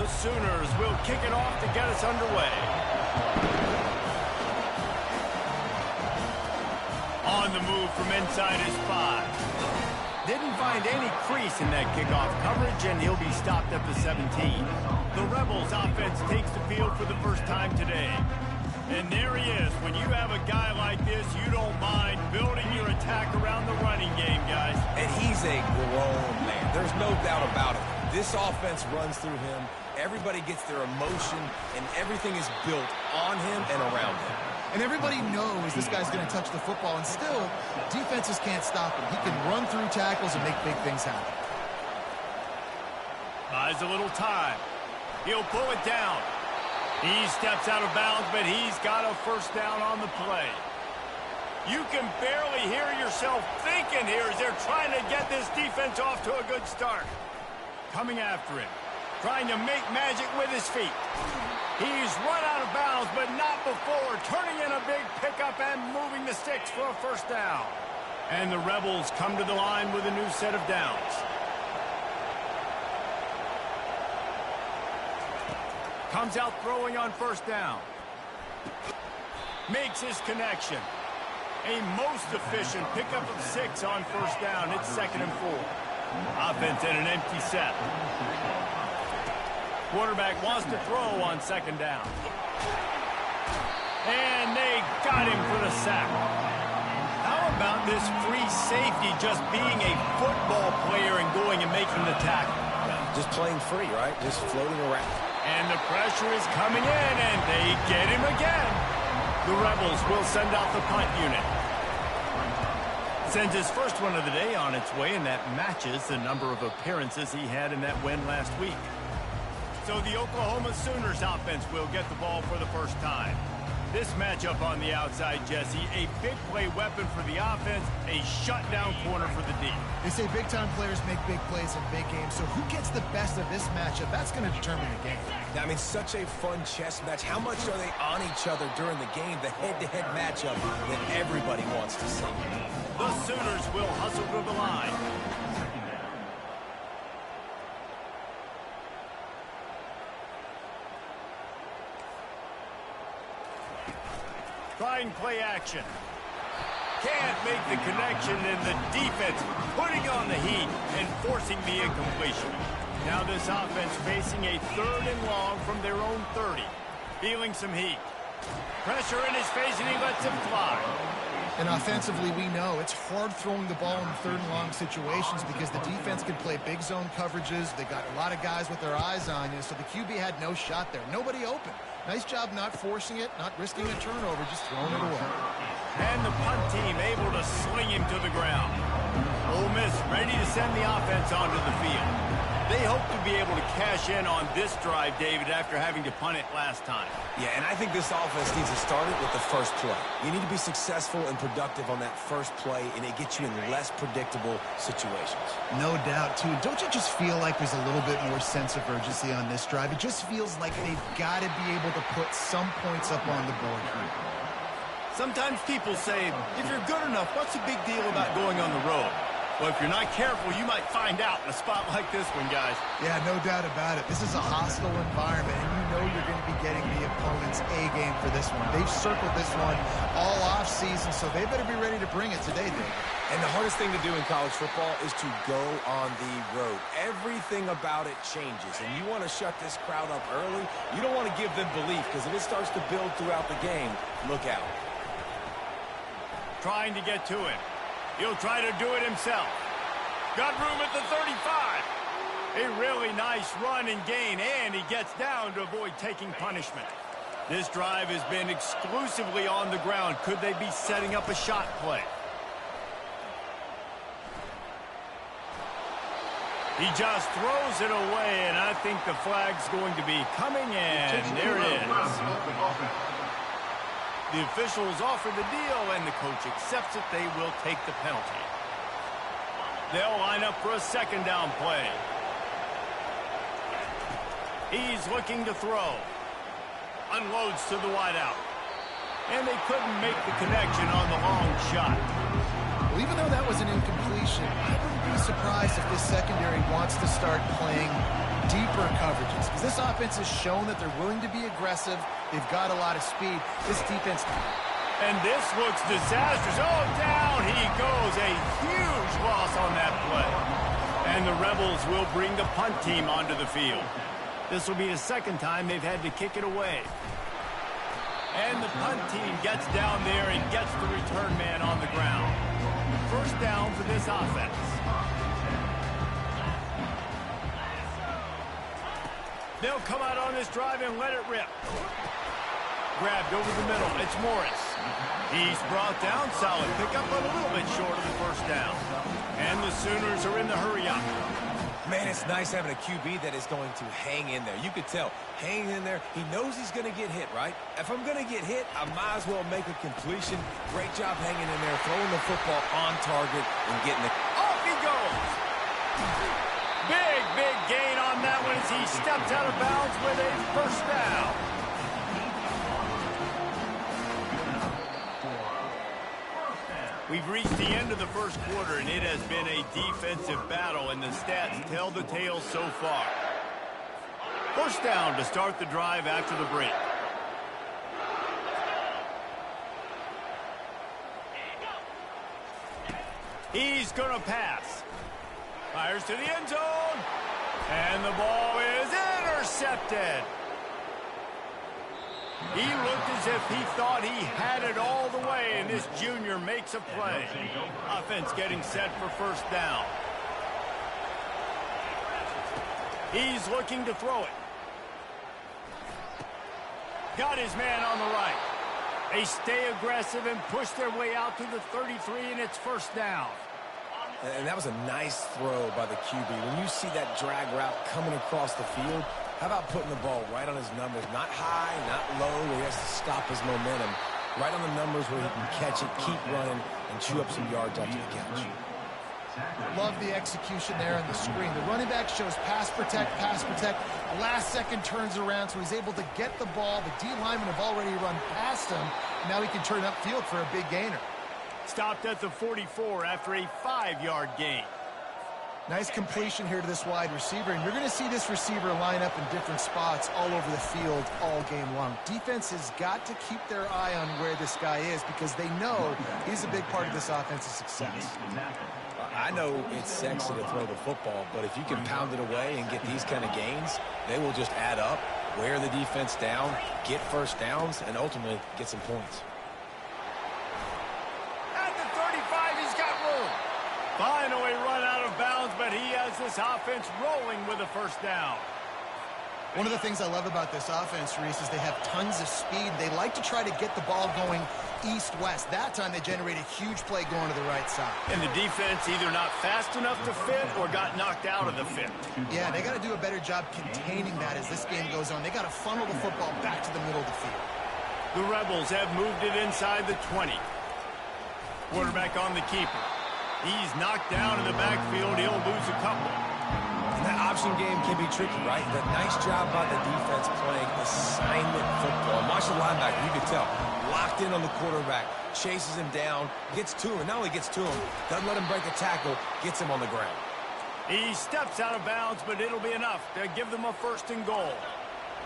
The Sooners will kick it off to get us underway. On the move from inside his 5. Didn't find any crease in that kickoff coverage, and he'll be stopped at the 17. The Rebels offense takes the field for the first time today. And there he is. When you have a guy like this, you don't mind building your attack around the running game, guys. And he's a grown man. There's no doubt about it. This offense runs through him. Everybody gets their emotion, and everything is built on him and around him. And everybody knows this guy's going to touch the football, and still, defenses can't stop him. He can run through tackles and make big things happen. Buys a little time. He'll pull it down. He steps out of bounds, but he's got a first down on the play. You can barely hear yourself thinking here as they're trying to get this defense off to a good start. Coming after him, trying to make magic with his feet. He's run out of bounds, but not before turning in a big pickup and moving the sticks for a first down. And the Rebels come to the line with a new set of downs. Comes out throwing on first down. Makes his connection. A most efficient pickup of 6 on first down. It's 2nd and 4. Offense in an empty set. Quarterback wants to throw on 2nd down. And they got him for the sack. How about this free safety just being a football player and going and making the tackle? Just playing free, right? Just floating around. And the pressure is coming in, and they get him again. The Rebels will send out the punt unit. Sends his first one of the day on its way, and that matches the number of appearances he had in that win last week. So the Oklahoma Sooners offense will get the ball for the first time. This matchup on the outside, Jesse, a big play weapon for the offense, a shutdown corner for the D. They say big-time players make big plays in big games, so who gets the best of this matchup? That's going to determine the game. I mean, such a fun chess match. How much are they on each other during the game? The head-to-head matchup that everybody wants to see. The Sooners will hustle to the line. Trying play action. Can't make the connection, and the defense putting on the heat and forcing the incompletion. Now this offense facing a 3rd and long from their own 30. Feeling some heat. Pressure in his face, and he lets him fly. And offensively, we know it's hard throwing the ball in 3rd and long situations because the defense can play big zone coverages. They got a lot of guys with their eyes on you, so the QB had no shot there. Nobody open. Nice job not forcing it, not risking a turnover, just throwing it away. And the punt team able to sling him to the ground. Ole Miss ready to send the offense onto the field. They hope to be able to cash in on this drive, David, after having to punt it last time. Yeah, and I think this offense needs to start it with the first play. You need to be successful and productive on that first play, and it gets you in less predictable situations. No doubt, too. Don't you just feel like there's a little bit more sense of urgency on this drive? It just feels like they've got to be able to put some points up on the board here. Sometimes people say, if you're good enough, what's the big deal about going on the road? Well, if you're not careful, you might find out in a spot like this one, guys. Yeah, no doubt about it. This is a hostile environment, and you know you're going to be getting the opponent's A-game for this one. They've circled this one all off-season, so they better be ready to bring it today, Dave. And the hardest thing to do in college football is to go on the road. Everything about it changes, and you want to shut this crowd up early. You don't want to give them belief, because if it starts to build throughout the game, look out. Trying to get to him. He'll try to do it himself. Got room at the 35. A really nice run and gain, and he gets down to avoid taking punishment. This drive has been exclusively on the ground. Could they be setting up a shot play? He just throws it away, and I think the flag's going to be coming in. There it is. The officials offer the deal, and the coach accepts it. They will take the penalty. They'll line up for a 2nd down play. He's looking to throw. Unloads to the wideout. And they couldn't make the connection on the long shot. Well, even though that was an incompletion, I wouldn't be be surprised if this secondary wants to start playing deeper coverages, because this offense has shown that they're willing to be aggressive. They've got a lot of speed. This defense... And this looks disastrous. Oh, down he goes. A huge loss on that play. And the Rebels will bring the punt team onto the field. This will be the second time they've had to kick it away. And the punt team gets down there and gets the return man on the ground. First down for this offense. They'll come out on this drive and let it rip. Grabbed over the middle. It's Morris. He's brought down. Solid pickup, but a little bit short of the first down. And the Sooners are in the hurry-up. Man, it's nice having a QB that is going to hang in there. You could tell, hanging in there, he knows he's going to get hit, right? If I'm going to get hit, I might as well make a completion. Great job hanging in there, throwing the football on target and getting it. Off he goes! Big gain on that one as he steps out of bounds with a first down. We've reached the end of the first quarter, and it has been a defensive battle, and the stats tell the tale so far. First down to start the drive after the break. He's going to pass. Fires to the end zone. And the ball is intercepted. He looked as if he thought he had it all the way, and this junior makes a play. Offense getting set for first down. He's looking to throw it. Got his man on the right. They stay aggressive and push their way out to the 33, and it's first down. And that was a nice throw by the QB. When you see that drag route coming across the field, how about putting the ball right on his numbers? Not high, not low, where he has to stop his momentum. Right on the numbers where he can catch it, keep running, and chew up some yards after the catch. Love the execution there on the screen. The running back shows pass protect, pass protect. Last second turns around, so he's able to get the ball. The D linemen have already run past him. Now he can turn upfield for a big gainer. Stopped at the 44 after a 5-yard gain. Nice completion here to this wide receiver, and you're going to see this receiver line up in different spots all over the field all game long. Defense has got to keep their eye on where this guy is because they know he's a big part of this offense's success. I know it's sexy to throw the football, but if you can pound it away and get these kind of gains, they will just add up, wear the defense down, get first downs, and ultimately get some points. At the 35, he's got room. Finally run out of bounds, but he has this offense rolling with a first down. One of the things I love about this offense, Reese, is they have tons of speed. They like to try to get the ball going east-west. That time they generate a huge play going to the right side. And the defense either not fast enough to fit or got knocked out of the fit. Yeah, they got to do a better job containing that as this game goes on. They got to funnel the football back to the middle of the field. The Rebels have moved it inside the 20. Quarterback on the keeper. He's knocked down in the backfield. He'll lose a couple. And that option game can be tricky, right? The nice job by the defense playing assignment football. And watch the linebacker, you can tell. Locked in on the quarterback, chases him down, gets to him. Not only gets to him, doesn't let him break a tackle, gets him on the ground. He steps out of bounds, but it'll be enough to give them a first and goal.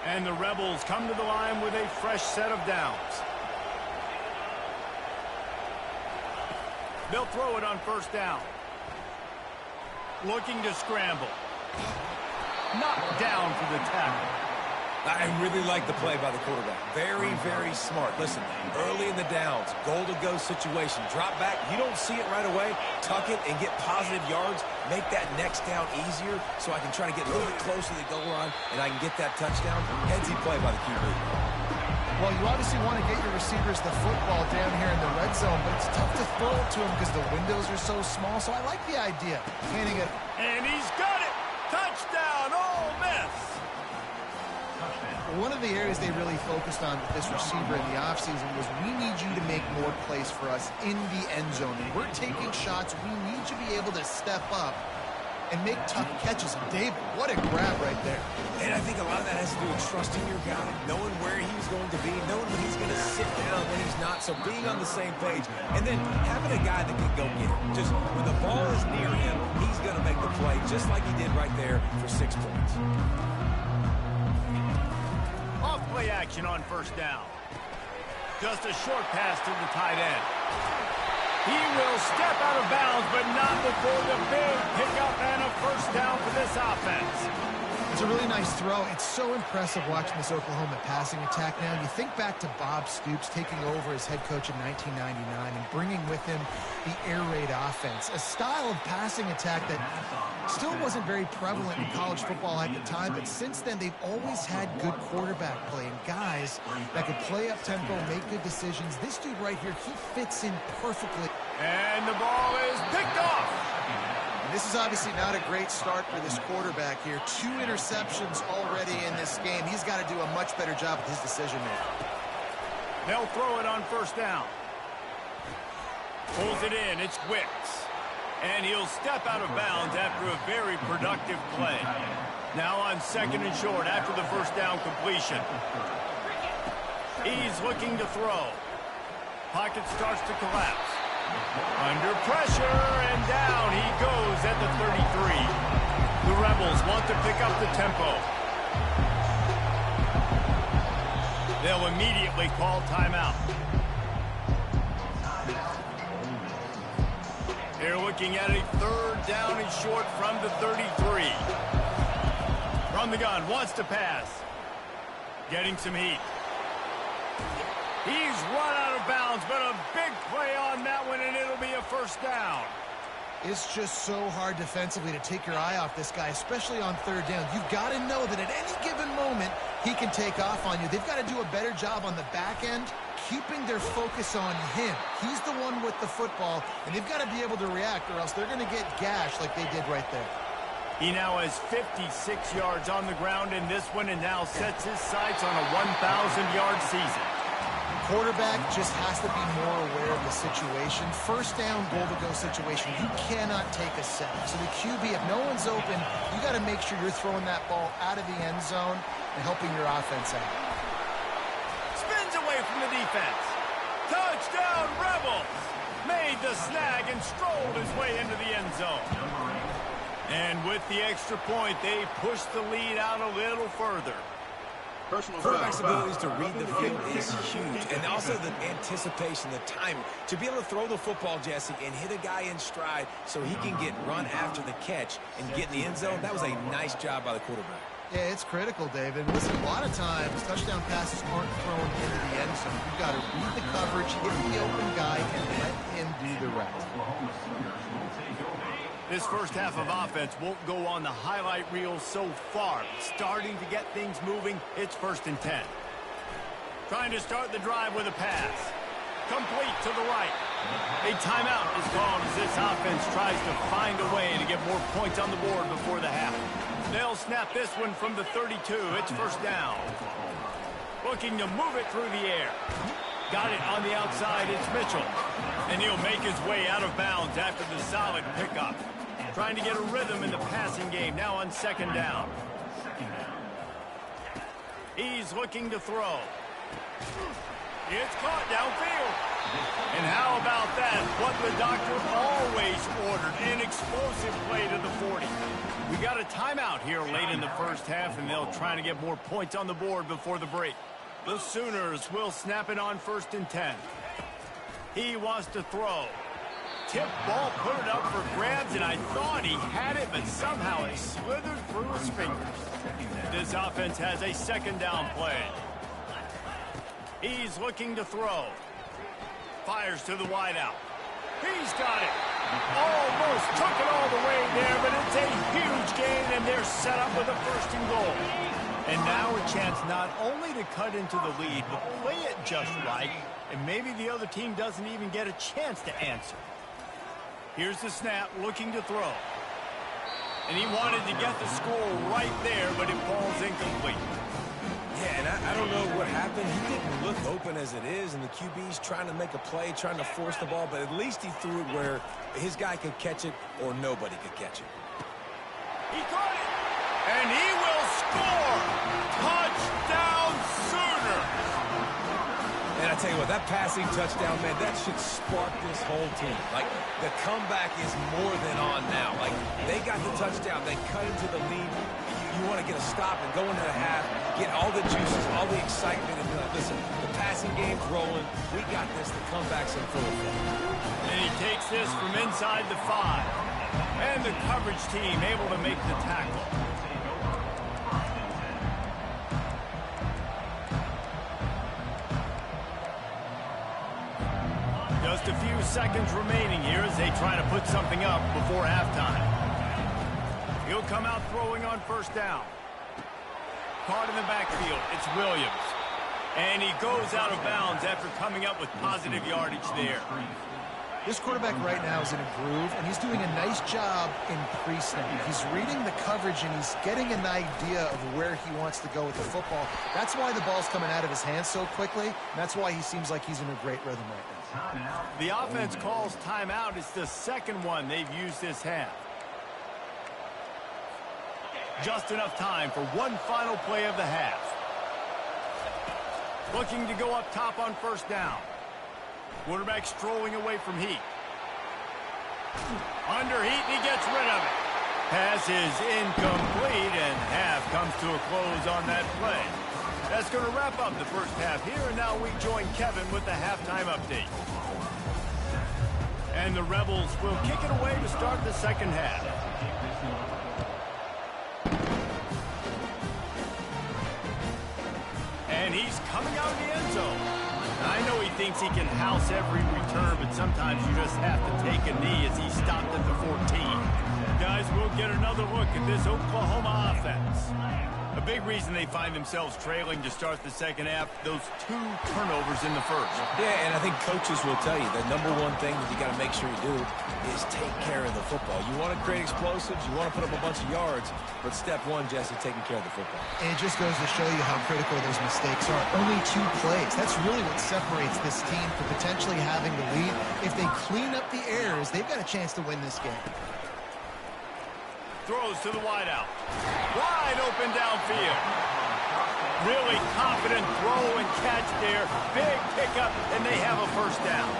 And the Rebels come to the line with a fresh set of downs. They'll throw it on first down. Looking to scramble. Knocked down for the tackle. I really like the play by the quarterback. Very, very smart. Listen, early in the downs, goal-to-go situation. Drop back. You don't see it right away. Tuck it and get positive yards. Make that next down easier so I can try to get a little bit closer to the goal line and I can get that touchdown. Headsy play by the QB. Well, you obviously want to get your receivers the football down here in the red zone, but it's tough to throw it to them because the windows are so small, so I like the idea. Handing it. And he's got it! Touchdown, Ole Miss! One of the areas they really focused on with this receiver in the offseason was we need you to make more plays for us in the end zone. And we're taking shots. We need you to be able to step up and make tough catches. And David, what a grab right there. And I think a lot of that has to do with trusting your guy, knowing where he's going to be, knowing when he's going to sit down, when he's not. So being on the same page, and then having a guy that can go get it. Just when the ball is near him, he's going to make the play, just like he did right there for 6 points. Off play action on first down. Just a short pass to the tight end. He will step out of bounds, but not before the big pickup and a first down for this offense. It's a really nice throw. It's so impressive watching this Oklahoma passing attack now. You think back to Bob Stoops taking over as head coach in 1999 and bringing with him the air raid offense, a style of passing attack that still wasn't very prevalent in college football at the time, but since then they've always had good quarterback play and guys that could play up-tempo, make good decisions. This dude right here, he fits in perfectly. And the ball is picked off. This is obviously not a great start for this quarterback here. 2 interceptions already in this game. He's got to do a much better job with his decision-making. They'll throw it on first down. Pulls it in. It's Wicks. And he'll step out of bounds after a very productive play. Now on second and short after the first down completion. He's looking to throw. Pocket starts to collapse. Under pressure, and down he goes at the 33. The Rebels want to pick up the tempo. They'll immediately call timeout. They're looking at a third down and short from the 33. From the gun, wants to pass. Getting some heat. He's run out of bounds, but a big play on that one, and it'll be a first down. It's just so hard defensively to take your eye off this guy, especially on third down. You've got to know that at any given moment, he can take off on you. They've got to do a better job on the back end, keeping their focus on him. He's the one with the football, and they've got to be able to react, or else they're going to get gashed like they did right there. He now has 56 yards on the ground in this one, and now sets his sights on a 1,000-yard season. Quarterback just has to be more aware of the situation. First down, goal-to-go situation. You cannot take a sack. So the QB, if no one's open, you got to make sure you're throwing that ball out of the end zone and helping your offense out. Spins away from the defense. Touchdown, Rebels! Made the snag and strolled his way into the end zone. And with the extra point, they push the lead out a little further. Quarterback's abilities to read the field is huge, and also the anticipation, the timing. To be able to throw the football, Jesse, and hit a guy in stride so he can get run after the catch and get in the end zone, that was a nice job by the quarterback. Yeah, it's critical, David. Listen, a lot of times, touchdown passes aren't thrown into the end zone. You've got to read the coverage, hit the open guy, and let him do the rest. This first half of offense won't go on the highlight reel so far. Starting to get things moving, it's 1st and 10. Trying to start the drive with a pass. Complete to the right. A timeout is called as this offense tries to find a way to get more points on the board before the half. They'll snap this one from the 32. It's first down. Looking to move it through the air. Got it on the outside. It's Mitchell. And he'll make his way out of bounds after the solid pickup. Trying to get a rhythm in the passing game now on second down. He's looking to throw. It's caught downfield. And how about that? What the doctor always ordered, an explosive play to the 40. We got a timeout here late in the first half, and they'll try to get more points on the board before the break. The Sooners will snap it on 1st and 10. He wants to throw. Tip ball, put it up for grabs, and I thought he had it, but somehow it slithered through his fingers. This offense has a second down play. He's looking to throw. Fires to the wideout. He's got it. Almost took it all the way there, but it's a huge gain, and they're set up with a 1st and goal. And now a chance not only to cut into the lead, but play it just right, and maybe the other team doesn't even get a chance to answer. Here's the snap, looking to throw. And he wanted to get the score right there, but it falls incomplete. Yeah, and I don't know what happened. He didn't look open as it is, and the QB's trying to make a play, trying to force the ball, but at least he threw it where his guy could catch it or nobody could catch it. tell you what, that passing touchdown, man, that should spark this whole team. Like, the comeback is more than on now. Like, they got the touchdown. They cut into the lead. You want to get a stop and go into the half, get all the juices, all the excitement, and be like, listen, the passing game's rolling. We got this. The comeback's in full effect. And he takes this from inside the 5. And the coverage team able to make the tackle. Just a few seconds remaining here as they try to put something up before halftime. He'll come out throwing on first down. Caught in the backfield, it's Williams. And he goes out of bounds after coming up with positive yardage there. This quarterback right now is in a groove, and he's doing a nice job in pre-snap. He's reading the coverage, and he's getting an idea of where he wants to go with the football. That's why the ball's coming out of his hands so quickly, and that's why he seems like he's in a great rhythm right now. The offense calls timeout. It's the second one they've used this half. Just enough time for one final play of the half. Looking to go up top on first down. Quarterback strolling away from heat. Under heat, and he gets rid of it. Pass is incomplete, and half comes to a close on that play. That's going to wrap up the first half here, and now we join Kevin with the halftime update. And the Rebels will kick it away to start the second half. And he's coming out of the end zone. I know he thinks he can house every return, but sometimes you just have to take a knee as he stopped at the 14. Guys, we'll get another look at this Oklahoma offense. A big reason they find themselves trailing to start the second half, those 2 turnovers in the first. Yeah, and I think coaches will tell you the number one thing that you got to make sure you do is take care of the football. You want to create explosives, you want to put up a bunch of yards, but step one, Jesse, taking care of the football. And it just goes to show you how critical those mistakes are. Only 2 plays. That's really what separates this team from potentially having the lead. If they clean up the errors, they've got a chance to win this game. Throws to the wideout. Wide open downfield. Really confident throw and catch there. Big pickup, and they have a first down.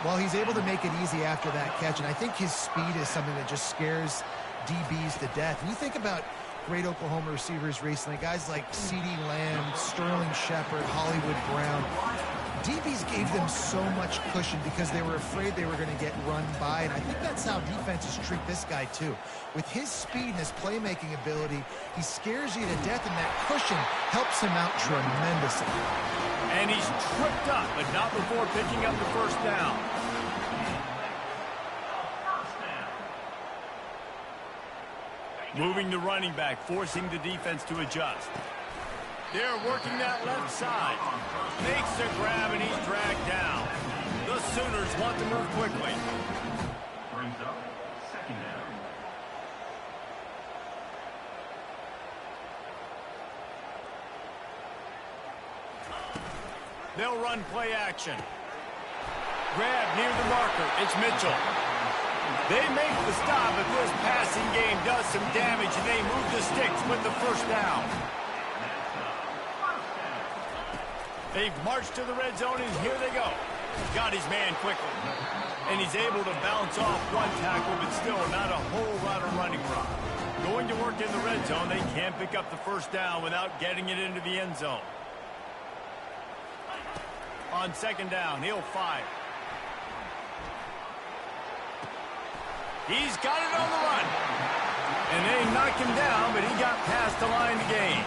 Well, he's able to make it easy after that catch, and I think his speed is something that just scares DBs to death. When you think about great Oklahoma receivers recently, guys like CeeDee Lamb, Sterling Shepard, Hollywood Brown, DBs gave them so much cushion because they were afraid they were going to get run by, and I think that's how defenses treat this guy too. With his speed and his playmaking ability, he scares you to death, and that cushion helps him out tremendously. And he's tripped up, but not before picking up the first down. Moving the running back, forcing the defense to adjust. They're working that left side. Makes a grab, and he's dragged down. The Sooners want to move quickly. Brings up second down. They'll run play action. Grab near the marker. It's Mitchell. They make the stop, but this passing game does some damage, and they move the sticks with the first down. They've marched to the red zone, and here they go. Got his man quickly. And he's able to bounce off one tackle, but still not a whole lot of running room. Going to work in the red zone, they can't pick up the first down without getting it into the end zone. On second down, he'll fire. He's got it on the run. And they knock him down, but he got past the line to gain.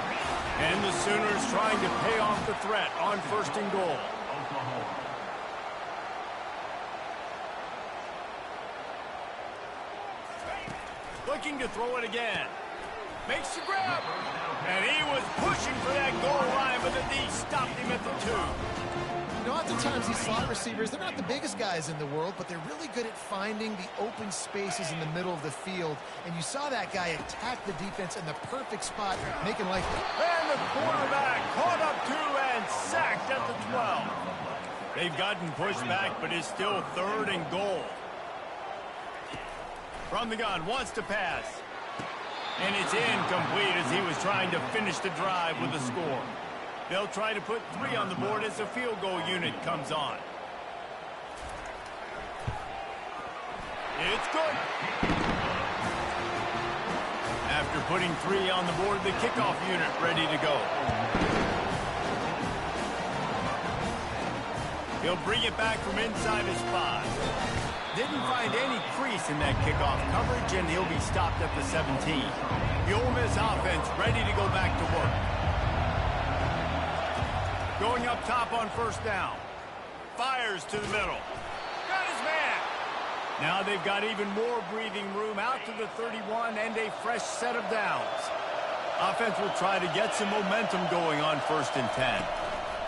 And the Sooners trying to pay off the threat on first and goal. Looking to throw it again. Makes the grab. And he was pushing for that goal line, but the D stopped him at the 2. You know, oftentimes these slot receivers, they're not the biggest guys in the world, but they're really good at finding the open spaces in the middle of the field. And you saw that guy attack the defense in the perfect spot, making life. And the quarterback caught up 2 and sacked at the 12. They've gotten pushed back, but it's still third and goal. From the gun, wants to pass. And it's incomplete as he was trying to finish the drive with a score. They'll try to put 3 on the board as the field goal unit comes on. It's good. After putting 3 on the board, the kickoff unit ready to go. He'll bring it back from inside his 5. Didn't find any crease in that kickoff coverage, and he'll be stopped at the 17. The Ole Miss offense ready to go back to work. Going up top on first down. Fires to the middle. Got his man. Now they've got even more breathing room out to the 31 and a fresh set of downs. Offense will try to get some momentum going on 1st and 10.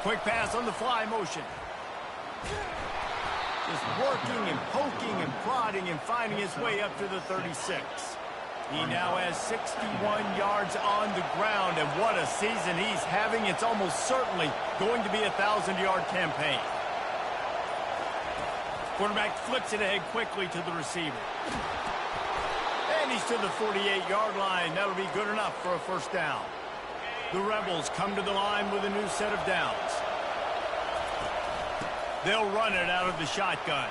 Quick pass on the fly motion. Just working and poking and prodding and finding his way up to the 36. He now has 61 yards on the ground, and what a season he's having. It's almost certainly going to be a 1,000-yard campaign. Quarterback flips it ahead quickly to the receiver. And he's to the 48-yard line. That'll be good enough for a first down. The Rebels come to the line with a new set of downs. They'll run it out of the shotgun.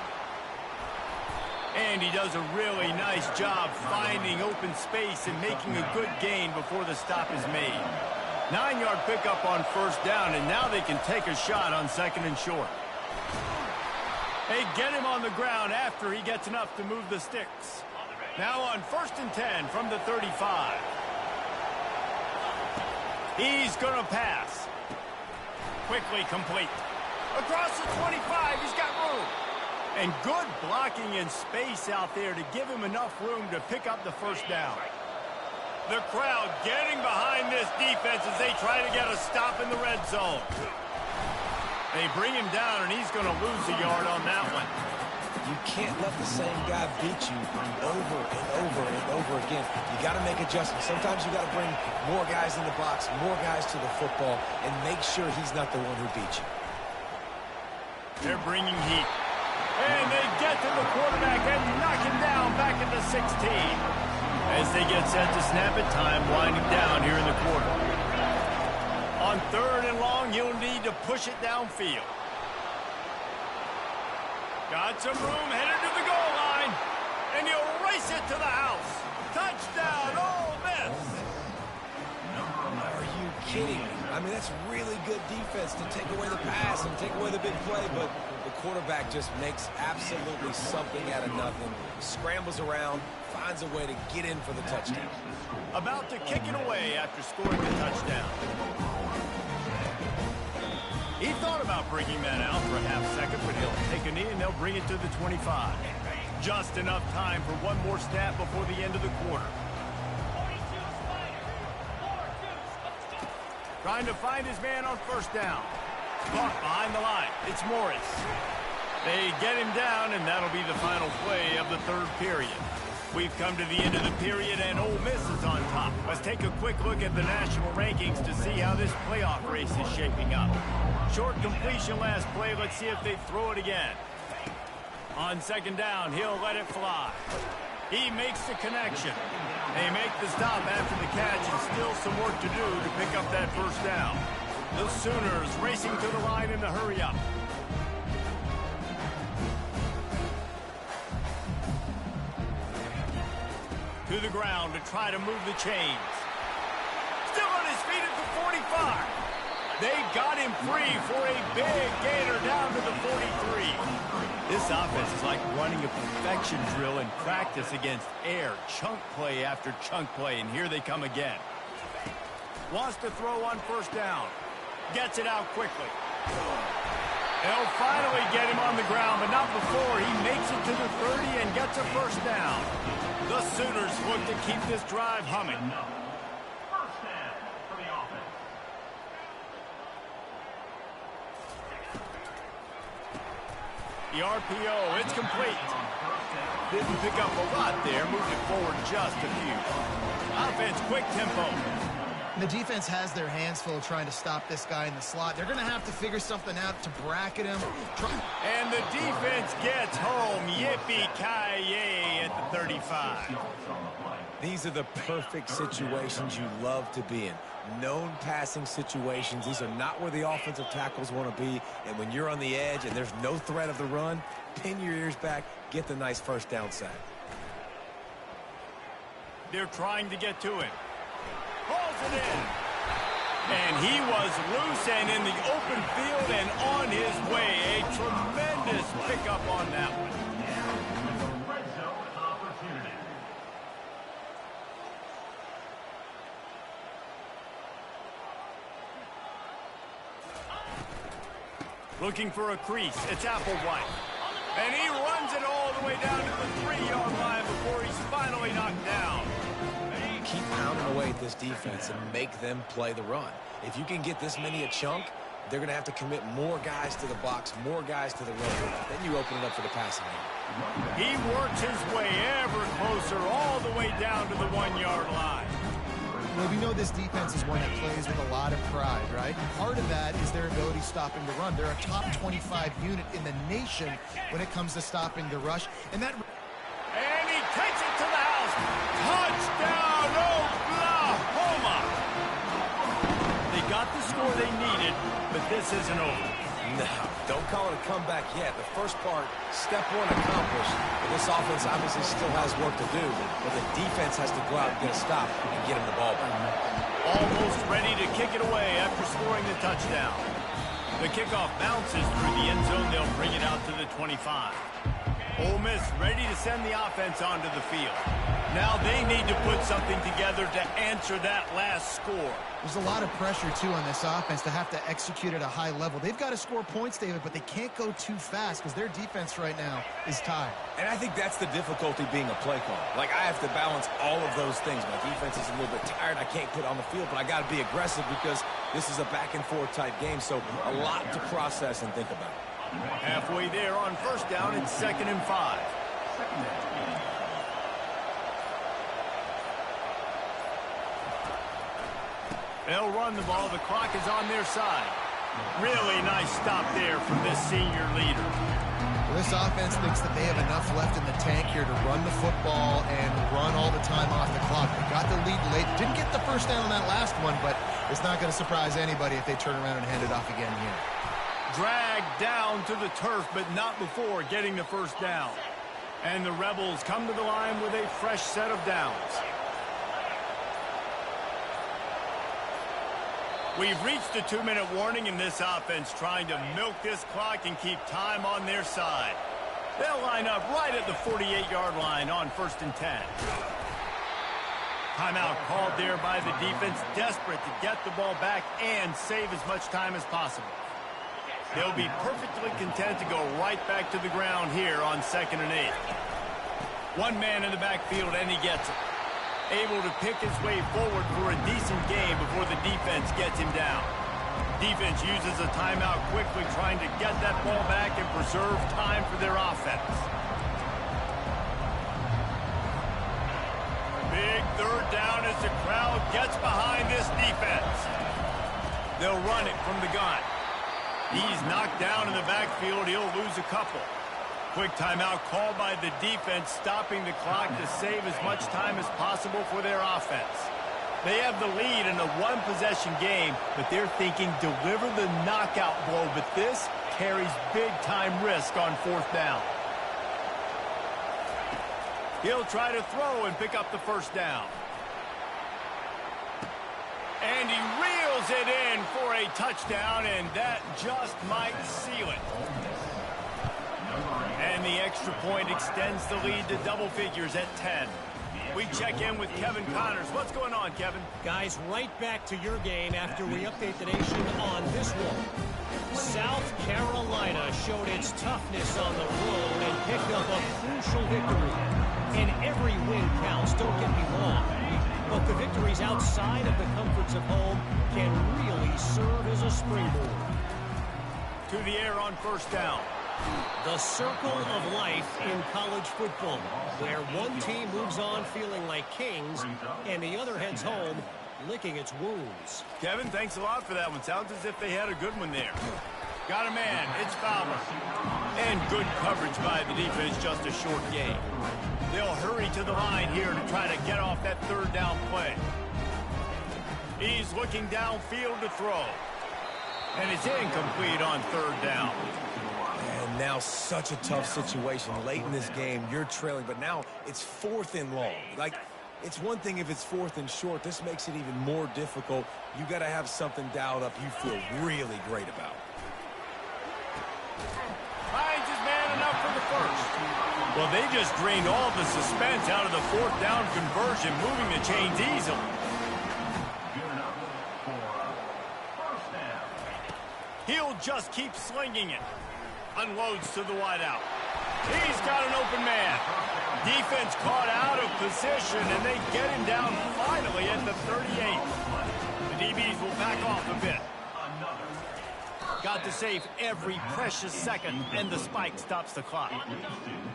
And he does a really nice job finding open space and making a good gain before the stop is made. 9-yard pickup on first down, and now they can take a shot on 2nd and short. They get him on the ground after he gets enough to move the sticks. Now on 1st and 10 from the 35. He's going to pass. Quickly complete. Across the 25, he's got room. And good blocking in space out there to give him enough room to pick up the first down. The crowd getting behind this defense as they try to get a stop in the red zone. They bring him down, and he's going to lose a yard on that one. You can't let the same guy beat you over and over and over again. You got to make adjustments. Sometimes you got to bring more guys in the box, more guys to the football, and make sure he's not the one who beat you. They're bringing heat. And they get to the quarterback and knock him down back at the 16. As they get set to snap it, time winding down here in the quarter. On 3rd and long, he'll need to push it downfield. Got some room, headed to the goal line. And he'll race it to the house. Touchdown, Ole Miss. Are you kidding me? I mean, that's really good defense to take away the pass and take away the big play, but the quarterback just makes absolutely something out of nothing. Scrambles around, finds a way to get in for the touchdown. About to kick it away after scoring the touchdown. He thought about bringing that out for a half second, but he'll take a knee and they'll bring it to the 25. Just enough time for one more snap before the end of the quarter. Trying to find his man on first down. Caught behind the line. It's Morris. They get him down, and that'll be the final play of the 3rd period. We've come to the end of the period, and Ole Miss is on top. Let's take a quick look at the national rankings to see how this playoff race is shaping up. Short completion last play. Let's see if they throw it again. On 2nd down, he'll let it fly. He makes the connection. They make the stop after the catch, and still some work to do to pick up that first down. The Sooners racing to the line in the hurry-up. To the ground to try to move the chains. Still on his feet at the 45. They got him free for a big gainer down to the 43. This offense is like running a perfection drill in practice against air. Chunk play after chunk play, and here they come again. Wants to throw on first down. Gets it out quickly. They'll finally get him on the ground, but not before he makes it to the 30 and gets a first down. The Sooners look to keep this drive humming. First down for the offense. The RPO, it's complete. Didn't pick up a lot there, moved it forward just a few. Offense, quick tempo. The defense has their hands full trying to stop this guy in the slot. They're going to have to figure something out to bracket him. And the defense gets home. Yippee-ki-yay at the 35. These are the perfect situations you love to be in. Known passing situations. These are not where the offensive tackles want to be. And when you're on the edge and there's no threat of the run, pin your ears back, get the nice first down sack. They're trying to get to him. Hauls it in. And he was loose and in the open field and on his way. A tremendous pickup on that one. Red zone opportunity. Looking for a crease. It's Applewhite. And he runs it all the way down to the 3-yard line before he's finally knocked down. Keep pounding away at this defense and make them play the run. If you can get this many a chunk, they're going to have to commit more guys to the box, more guys to the run. Then you open it up for the passing game. He works his way ever closer all the way down to the 1-yard line. Well, we know this defense is one that plays with a lot of pride, right? Part of that is their ability stopping the run. They're a top 25 unit in the nation when it comes to stopping the rush. And he takes it to the house. Touchdown, Oklahoma! They got the score they needed, but this isn't over. No, don't call it a comeback yet. The first part, step one accomplished. But this offense obviously still has work to do. But the defense has to go out and get a stop and get him the ball back. Almost ready to kick it away after scoring the touchdown. The kickoff bounces through the end zone. They'll bring it out to the 25. Ole Miss ready to send the offense onto the field. Now they need to put something together to answer that last score. There's a lot of pressure, too, on this offense to have to execute at a high level. They've got to score points, David, but they can't go too fast because their defense right now is tired. And I think that's the difficulty being a play caller. Like, I have to balance all of those things. My defense is a little bit tired. I can't put it on the field, but I got to be aggressive because this is a back-and-forth type game, so a lot to process and think about. Halfway there on first down, it's 2nd and 5. They'll run the ball. The clock is on their side. Really nice stop there from this senior leader. Well, this offense thinks that they have enough left in the tank here to run the football and run all the time off the clock. They got the lead late. Didn't get the first down on that last one, but it's not going to surprise anybody if they turn around and hand it off again here. Dragged down to the turf, but not before getting the first down. And the Rebels come to the line with a fresh set of downs. We've reached the 2-minute warning in this offense, trying to milk this clock and keep time on their side. They'll line up right at the 48-yard line on 1st and 10. Timeout called there by the defense, desperate to get the ball back and save as much time as possible. They'll be perfectly content to go right back to the ground here on 2nd and 8. One man in the backfield, and he gets it. Able to pick his way forward for a decent game before the defense gets him down. Defense uses a timeout quickly, trying to get that ball back and preserve time for their offense. Big 3rd down as the crowd gets behind this defense. They'll run it from the gun. He's knocked down in the backfield. He'll lose a couple. Quick timeout called by the defense, stopping the clock to save as much time as possible for their offense. They have the lead in a one-possession game, but they're thinking deliver the knockout blow, but this carries big-time risk on 4th down. He'll try to throw and pick up the first down. And he reels it in for a touchdown, and that just might seal it. And the extra point extends the lead to double figures at 10. We check in with Kevin Connors. What's going on, Kevin? Guys, right back to your game after we update the nation on this one. South Carolina showed its toughness on the road and picked up a crucial victory. And every win counts, don't get me wrong. But the victories outside of the comforts of home can really serve as a springboard. To the air on first down. The circle of life in college football, where one team moves on feeling like kings and the other heads home licking its wounds. Kevin, thanks a lot for that one. Sounds as if they had a good one there. Got a man. It's Fowler. And good coverage by the defense, just a short game. They'll hurry to the line here to try to get off that third down play. He's looking downfield to throw. And it's incomplete on third down. And now such a tough situation. Late in this game, you're trailing, but now it's 4th and long. Like, it's one thing if it's 4th and short. This makes it even more difficult. You got to have something dialed up you feel really great about. Finds his man enough for the first. Well, they just drained all the suspense out of the 4th down conversion, moving the chains easily. He'll just keep slinging it. Unloads to the wideout. He's got an open man. Defense caught out of position, and they get him down finally at the 38. The DBs will back off a bit. Got to save every precious second, and the spike stops the clock.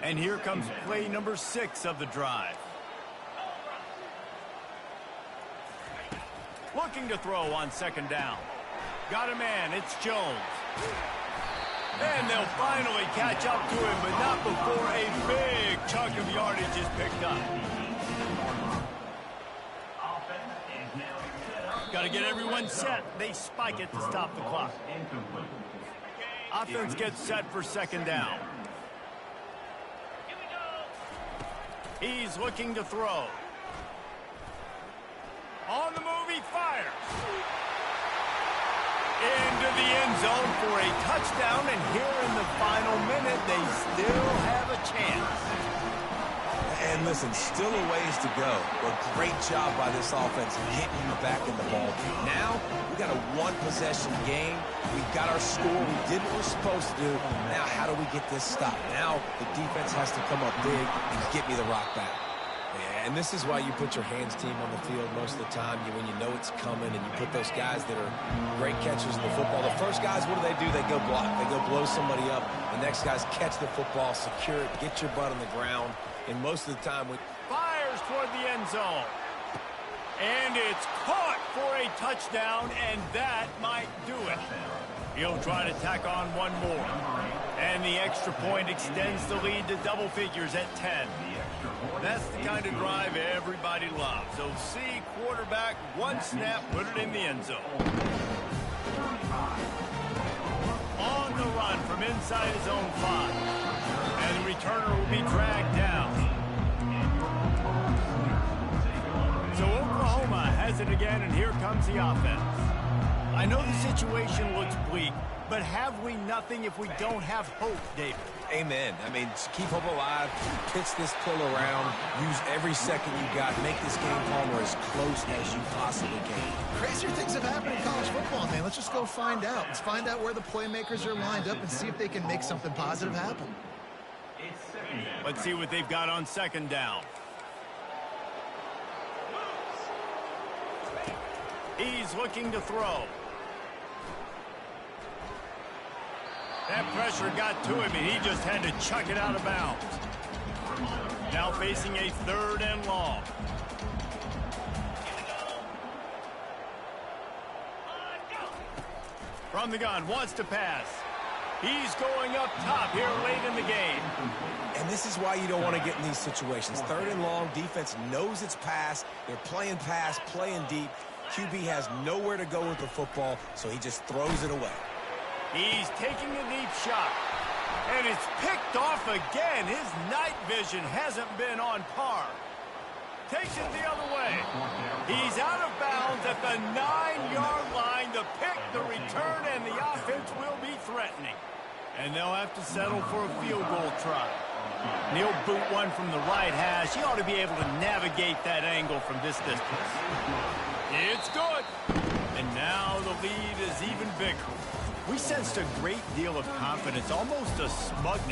And here comes play number 6 of the drive. Looking to throw on 2nd down. Got a man, it's Jones. And they'll finally catch up to him, but not before a big chunk of yardage is picked up. Got to get everyone set. They spike it to stop the clock. Offense gets set for 2nd down. He's looking to throw. On the move, he fires. Into the end zone for a touchdown, and here in the final minute, they still have a chance. And listen, still a ways to go, but great job by this offense getting you back in the ball. Now, we got a one-possession game. We got our score. We did what we're supposed to do. Now, how do we get this stopped? Now, the defense has to come up big and get me the rock back. Yeah, and this is why you put your hands team on the field most of the time. When you know it's coming, and you put those guys that are great catchers in the football. The first guys, what do? They go block. They go blow somebody up. The next guys catch the football, secure it, get your butt on the ground. And most of the time, fires toward the end zone. And it's caught for a touchdown, and that might do it. He'll try to tack on one more. And the extra point extends the lead to double figures at 10. That's the kind of drive everybody loves. So see quarterback, one snap, put it in the end zone. On the run from inside his own 5. And the returner will be dragged down. So Oklahoma has it again, and here comes the offense. I know the situation looks bleak, but have we nothing if we don't have hope, David? Amen. I mean, keep hope alive, pitch this pill around, use every second you got, make this game, Palmer, as close as you possibly can. Crazier things have happened in college football, man. Let's just go find out. Let's find out where the playmakers are lined up and see if they can make something positive happen. Let's see what they've got on 2nd down. He's looking to throw. That pressure got to him, and he just had to chuck it out of bounds. Now facing a 3rd and long. From the gun, wants to pass. He's going up top here late in the game. And this is why you don't want to get in these situations. 3rd and long, defense knows it's pass. They're playing pass, playing deep. QB has nowhere to go with the football, so he just throws it away. He's taking a deep shot. And it's picked off again. His night vision hasn't been on par. Takes it the other way. He's out of bounds at the 9-yard line. The pick, the return, and the offense will be threatening. And they'll have to settle for a field goal try. And he'll boot one from the right hash. He ought to be able to navigate that angle from this distance. It's good. And now the lead is even bigger. We sensed a great deal of confidence, almost a smugness